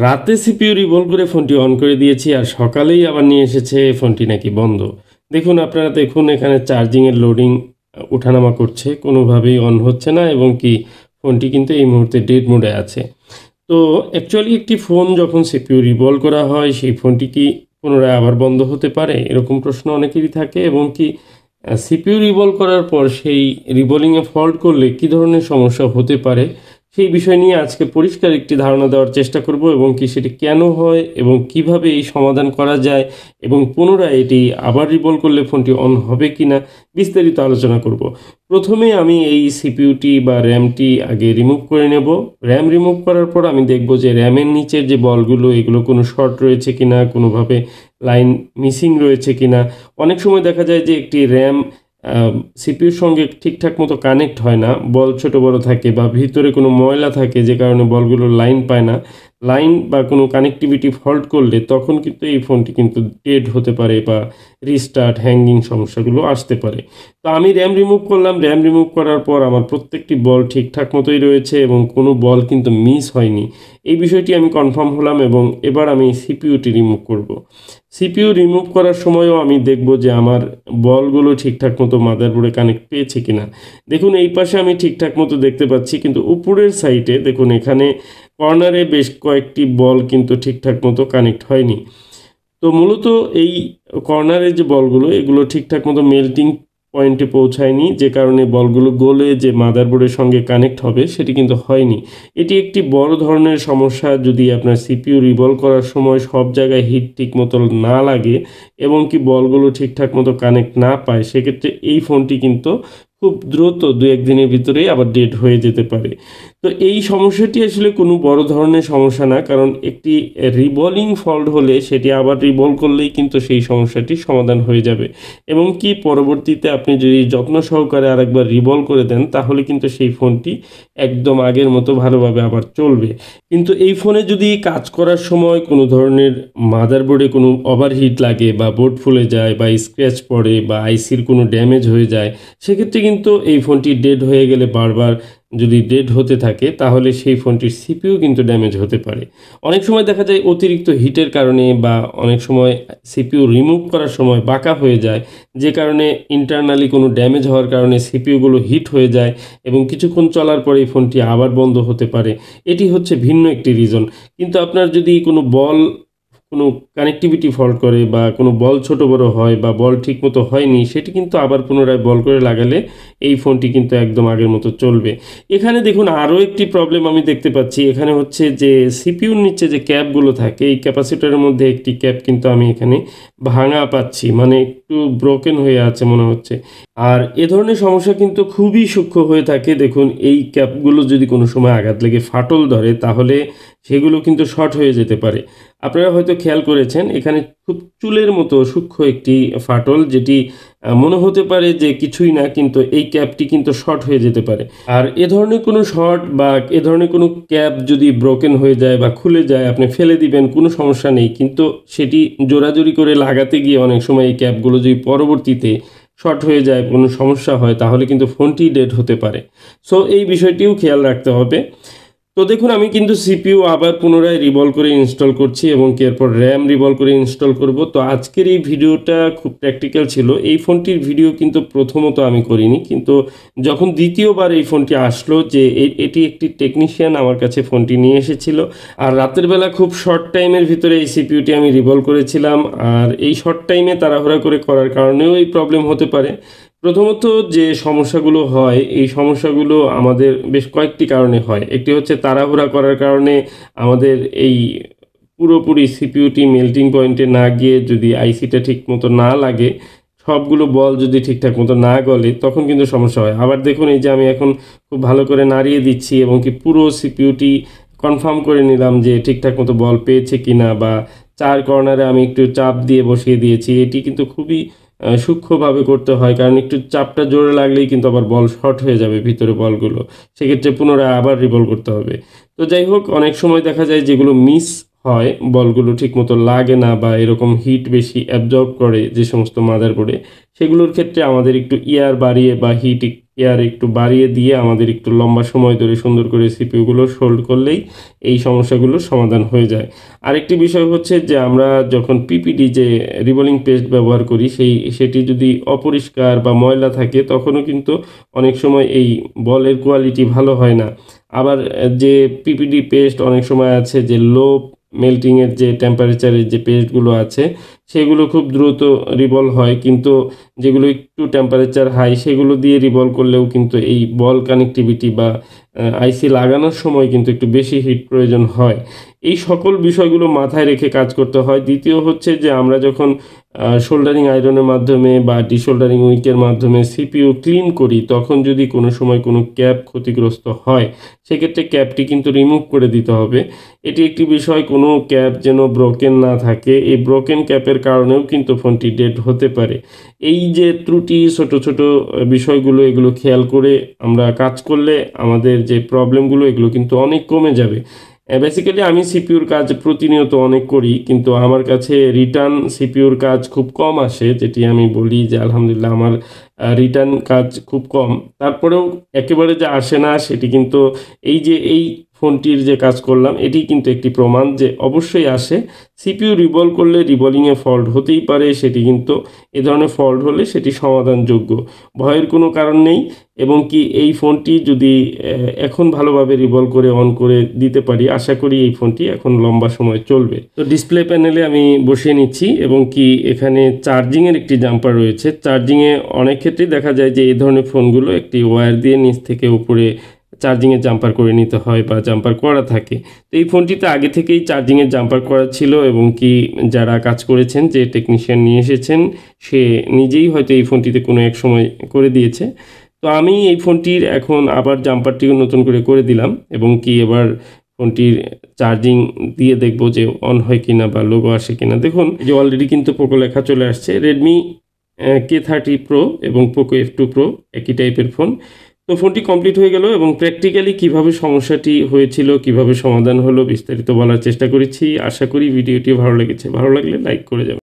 রাতে CPU revolve করে ফোনটি অন করে দিয়েছি আর সকালেই আবার নিয়ে এসেছে ফোনটি নাকি বন্ধ। দেখুন আপনারা দেখুন এখানে চার্জিংয়ের লোডিং ওঠানামা করছে, কোনোভাবেই অন হচ্ছে না এবং কি ফোনটি কিন্তু এই মুহূর্তে ডেড মোডে আছে। তো অ্যাকচুয়ালি একটি ফোন যখন সিপিইউ রিভলভ করা হয় সেই ফোনটি কি পুনরায় আবার বন্ধ হতে পারে? এরকম প্রশ্ন অনেকেরই থাকে এবং কি সিপিইউ রিভলভ করার পর সেই রিভলভিংয়ে ফল্ট করলে কী ধরনের সমস্যা হতে পারে সেই বিষয় নিয়ে আজকে পরিষ্কার একটি ধারণা দেওয়ার চেষ্টা করব এবং কি সেটি কেন হয় এবং কিভাবে এই সমাধান করা যায় এবং পুনরায় এটি আবার রিভলভ করলে ফোনটি অন হবে কি না বিস্তারিত আলোচনা করব। প্রথমে আমি এই সিপিইউটি বা র্যামটি আগে রিমুভ করে নেব। র্যাম রিমুভ করার পর আমি দেখব যে র্যামের নিচের যে বলগুলো এগুলো কোনো শর্ট রয়েছে কিনা, কোনোভাবে লাইন মিসিং রয়েছে কিনা। অনেক সময় দেখা যায় যে একটি র্যাম সিপিইউর সঙ্গে ঠিকঠাক মতো কানেক্ট হয় না, বল ছোট বড় থাকে বা ভিতরে কোনো ময়লা থাকে যে কারণে বলগুলো লাইন পায় না। লাইন বা কোনো কানেক্টিভিটি ফল্ট করলে তখন কিন্তু এই ফোনটি কিন্তু ডেড হতে পারে বা রিস্টার্ট, হ্যাঙ্গিং সমস্যাগুলো আসতে পারে। তো আমি র্যাম রিমুভ করলাম। র্যাম রিমুভ করার পর আমার প্রত্যেকটি বল ঠিকঠাক মতোই রয়েছে এবং কোনো বল কিন্তু মিস হয়নি। এই বিষয়টি আমি কনফার্ম হলাম এবং এবার আমি সিপিইউটি রিমুভ করব। সিপিইউ রিমুভ করার সময়ও আমি দেখব যে আমার বলগুলো ঠিকঠাক মতো মাদারবোর্ডে কানেক্ট পেয়েছে কিনা। দেখুন এই পাশে আমি ঠিকঠাক মতো দেখতে পাচ্ছি, কিন্তু উপরের সাইডে দেখুন এখানে কর্নারে বেশ কয়েকটি বল কিন্তু ঠিকঠাক মতো কানেক্ট হয়নি। তো মূলত এই কর্নারের যে বলগুলো এগুলো ঠিকঠাক মতো মেল্টিং পয়েন্টে পৌঁছায়নি, যে কারণে বলগুলো গলে যে মাদারবোর্ডের সঙ্গে কানেক্ট হবে সেটি কিন্তু হয়নি। এটি একটি বড় ধরনের সমস্যা। যদি আপনার সিপিইউ রিভলভ করার সময় সব জায়গায় হিট ঠিক মতো না লাগে এবং কি বলগুলো ঠিকঠাক মতো কানেক্ট না পায়, সেক্ষেত্রে এই ফোনটি কিন্তু খুব দ্রুত 2-1 দিনের ভিতরেই আবার ডেড হয়ে যেতে পারে। তো এই সমস্যাটি আসলে কোনো বড় ধরনের সমস্যা না, কারণ একটি রিভলভিং ফল্ট হলে সেটি আবার রিভলভ করলেই কিন্তু সেই সমস্যাটি সমাধান হয়ে যাবে এবং কি পরবর্তীতে আপনি যদি যত্ন সহকারে আরেকবার রিভলভ করে দেন তাহলে কিন্তু সেই ফোনটি একদম আগের মতো ভালোভাবে আবার চলবে। কিন্তু এই ফোনে যদি কাজ করার সময় কোনো ধরনের মাদারবোর্ডে কোনো ওভারহিট লাগে বা বোর্ড ফুলে যায় বা স্ক্র্যাচ পড়ে বা আইসির কোনো ড্যামেজ হয়ে যায়, সেক্ষেত্রে কিন্তু এই ফোনটি ডেড হয়ে গেলে বারবার যদি ডেড হতে থাকে তাহলে সেই ফোনটির সিপিইউ কিন্তু ড্যামেজ হতে পারে। অনেক সময় দেখা যায় অতিরিক্ত হিটের কারণে বা অনেক সময় সিপিইউ রিমুভ করার সময় বাঁকা হয়ে যায়, যে কারণে ইন্টারনালি কোনো ড্যামেজ হওয়ার কারণে সিপিইউগুলো হিট হয়ে যায় এবং কিছুক্ষণ চলার পরে এই ফোনটি আবার বন্ধ হতে পারে। এটি হচ্ছে ভিন্ন একটি রিজন। কিন্তু আপনার যদি কোনো কানেক্টিভিটি ফল্ট করে বা কোনো বল ছোট বড় হয় বা বল ঠিকমতো হয়নি, সেটি কিন্তু আবার পুনরায় বল করে লাগালে এই ফোনটি কিন্তু একদম আগের মতো চলবে। এখানে দেখুন আরও একটি প্রবলেম আমি দেখতে পাচ্ছি। এখানে হচ্ছে যে সিপিইউর নিচে যে ক্যাপগুলো থাকে এই ক্যাপাসিটরের মধ্যে একটি ক্যাপ কিন্তু আমি এখানে ভাঙা পাচ্ছি, মানে একটু ব্রোকেন হয়ে আছে মনে হচ্ছে। আর এ ধরনের সমস্যা কিন্তু খুবই সূক্ষ্ম হয়ে থাকে। দেখুন এই ক্যাপগুলো যদি কোনো সময় আঘাত লেগে ফাটল ধরে তাহলে সেগুলো কিন্তু শর্ট হয়ে যেতে পারে। আপনারা হয়তো খেয়াল করেছেন এখানে খুব চুলের মতো সূক্ষ্ম একটি ফাটল, যেটি মনে হতে পারে যে কিছুই না, কিন্তু এই ক্যাপটি কিন্তু শর্ট হয়ে যেতে পারে। আর এ ধরনের কোনো শর্ট বা এ ধরনের কোনো ক্যাপ যদি ব্রোকেন হয়ে যায় বা খুলে যায়, আপনি ফেলে দিবেন, কোনো সমস্যা নেই, কিন্তু সেটি জোরাজুরি করে লাগাতে গিয়ে অনেক সময় এই ক্যাপগুলো যদি পরবর্তীতে শর্ট হয়ে যায়, কোনো সমস্যা হয়, তাহলে কিন্তু ফোনটি ডেড হতে পারে। সো এই বিষয়টিও খেয়াল রাখতে হবে। তো দেখুন আমি কিন্তু সিপিইউ আবার পুনরায় রিভলভ করে ইনস্টল করছি এবং এরপর র্যাম রিভলভ করে ইনস্টল করব। তো আজকের এই ভিডিওটা খুব প্র্যাকটিক্যাল ছিল। এই ফোনটির ভিডিও কিন্তু প্রথমত আমি করিনি, কিন্তু যখন দ্বিতীয়বার এই ফোনটি আসলো যে এটি একটি টেকনিশিয়ান আমার কাছে ফোনটি নিয়ে এসেছিল, আর রাতের বেলা খুব শর্ট টাইমের ভিতরে এই সিপিইউটি আমি রিভলভ করেছিলাম। আর এই শর্ট টাইমে তাড়াহুড়া করে করার কারণেও এই প্রবলেম হতে পারে। প্রথমত যে সমস্যাগুলো হয় এই সমস্যাগুলো আমাদের বেশ কয়েকটি কারণে হয়। একটি হচ্ছে তাড়াহুড়া করার কারণে আমাদের এই পুরোপুরি সিপিইউটি মেল্টিং পয়েন্টে না গিয়ে যদি আইসিটা ঠিক মতো না লাগে, সবগুলো বল যদি ঠিকঠাক মতো না গলে, তখন কিন্তু সমস্যা হয়। আবার দেখুন এই যে আমি এখন খুব ভালো করে নাড়িয়ে দিচ্ছি এবং কি পুরো সিপিইউটি কনফার্ম করে নিলাম যে ঠিকঠাক মতো বল পেয়েছে কিনা, বা চার কর্নারে আমি একটু চাপ দিয়ে বসিয়ে দিয়েছি। এটি কিন্তু খুবই সূক্ষ্মভাবে করতে হয়, কারণ একটু চাপটা জোরে লাগলেই কিন্তু আবার বল শর্ট হয়ে যাবে ভিতরে বলগুলো। সেক্ষেত্রে পুনরায় আবার রিভলভ করতে হবে। তো যাই হোক, অনেক সময় দেখা যায় যেগুলো মিস হয়, বলগুলো ঠিকমতো লাগে না বা এরকম হিট বেশি অ্যাবজর্ব করে যে সমস্ত মাদারবোর্ডে, সেগুলোর ক্ষেত্রে আমাদের একটু ইয়ার বাড়িয়ে বা হিট এয়ার একটু বাড়িয়ে দিয়ে আমাদের একটু লম্বা সময় ধরে সুন্দর করে সিপিইউগুলো সোল্ড করলেই এই সমস্যাগুলোর সমাধান হয়ে যায়। আরেকটি বিষয় হচ্ছে যে আমরা যখন পিপিডি যে রিবোলিং পেস্ট ব্যবহার করি সেটি যদি অপরিষ্কার বা ময়লা থাকে তখনও কিন্তু অনেক সময় এই বলের কোয়ালিটি ভালো হয় না। আবার যে পিপিডি পেস্ট অনেক সময় আছে যে লো মেল্টিংয়ের যে টেম্পারেচারের যে পেস্টগুলো আছে সেগুলো খুব দ্রুত রিবল হয়, কিন্তু যেগুলো একটু টেম্পারেচার হাই সেগুলো দিয়ে রিবল করলেও কিন্তু এই বল কানেক্টিভিটি বা আইসি লাগানোর সময় কিন্তু একটু বেশি হিট প্রয়োজন হয়। এই সকল বিষয়গুলো মাথায় রেখে কাজ করতে হয়। দ্বিতীয় হচ্ছে যে আমরা যখন সোল্ডারিং আয়রনের মাধ্যমে বা ডিসোল্ডারিং উইকের মাধ্যমে সিপিইউ ক্লিন করি তখন যদি কোনো সময় কোনো ক্যাপ ক্ষতিগ্রস্ত হয় সেক্ষেত্রে ক্যাপটি কিন্তু রিমুভ করে দিতে হবে। এটি একটি বিষয়, কোনো ক্যাপ যেন ব্রোকেন না থাকে। এই ব্রোকেন ক্যাপের কারণেও কিন্তু ফোনটি ডেড হতে পারে। এই যে ত্রুটি ছোট ছোট বিষয়গুলো এগুলো খেয়াল করে আমরা কাজ করলে আমাদের যে প্রবলেমগুলো এগুলো কিন্তু অনেক কমে যাবে। বেসিক্যালি আমি সিপিইউর কাজ প্রতিনিয়ত অনেক করি, কিন্তু আমার কাছে রিটার্ন সিপিইউর কাজ খুব কম আসে, যেটি আমি বলি যে আলহামদুলিল্লাহ আমার রিটার্ন কাজ খুব কম। তারপরেও একেবারে যে আসে না সেটি কিন্তু এই ফোনটির যে কাজ করলাম এটি কিন্তু একটি প্রমাণ যে অবশ্যই আসে। সিপিইউ রিবল করলে রিবলিংয়ে ফল্ট হতেই পারে, সেটি কিন্তু এ ধরনের ফল্ট হলে সেটি সমাধানযোগ্য, ভয়ের কোনো কারণ নেই। এবং কি এই ফোনটি যদি এখন ভালোভাবে রিবল করে অন করে দিতে পারি আশা করি এই ফোনটি এখন লম্বা সময় চলবে। তো ডিসপ্লে প্যানেলে আমি বসিয়ে নিচ্ছি এবং কি এখানে চার্জিংয়ের একটি জাম্পার রয়েছে। চার্জিংয়ে অনেক ক্ষেত্রেই দেখা যায় যে এই ধরনের ফোনগুলো একটি ওয়্যার দিয়ে নিচ থেকে উপরে চার্জিংয়ের জাম্পার করে নিতে হয় বা জাম্পার করা থাকে। তো এই ফোনটিতে আগে থেকেই চার্জিংয়ের জাম্পার করা ছিল এবং কি যারা কাজ করেছেন যে টেকনিশিয়ান নিয়ে এসেছেন সে নিজেই হয়তো এই ফোনটিতে কোনো এক সময় করে দিয়েছে। তো আমি এই ফোনটির এখন আবার জাম্পারটিও নতুন করে দিলাম এবং কি এবার ফোনটির চার্জিং দিয়ে দেখব যে অন হয় কিনা বা লোগো আসে কিনা। দেখুন যে অলরেডি কিন্তু পোকো লেখা চলে আসছে। রেডমি K30 Pro এবং পোকো F2 Pro একই টাইপের ফোন। তো ফোনটি কমপ্লিট হয়ে গেল এবং প্র্যাকটিক্যালি কিভাবে সমস্যাটি হয়েছিল, কিভাবে সমাধান হলো বিস্তারিত বলার চেষ্টা করেছি। আশা করি ভিডিওটি ভালো লেগেছে। ভালো লাগলে লাইক করে যাবেন।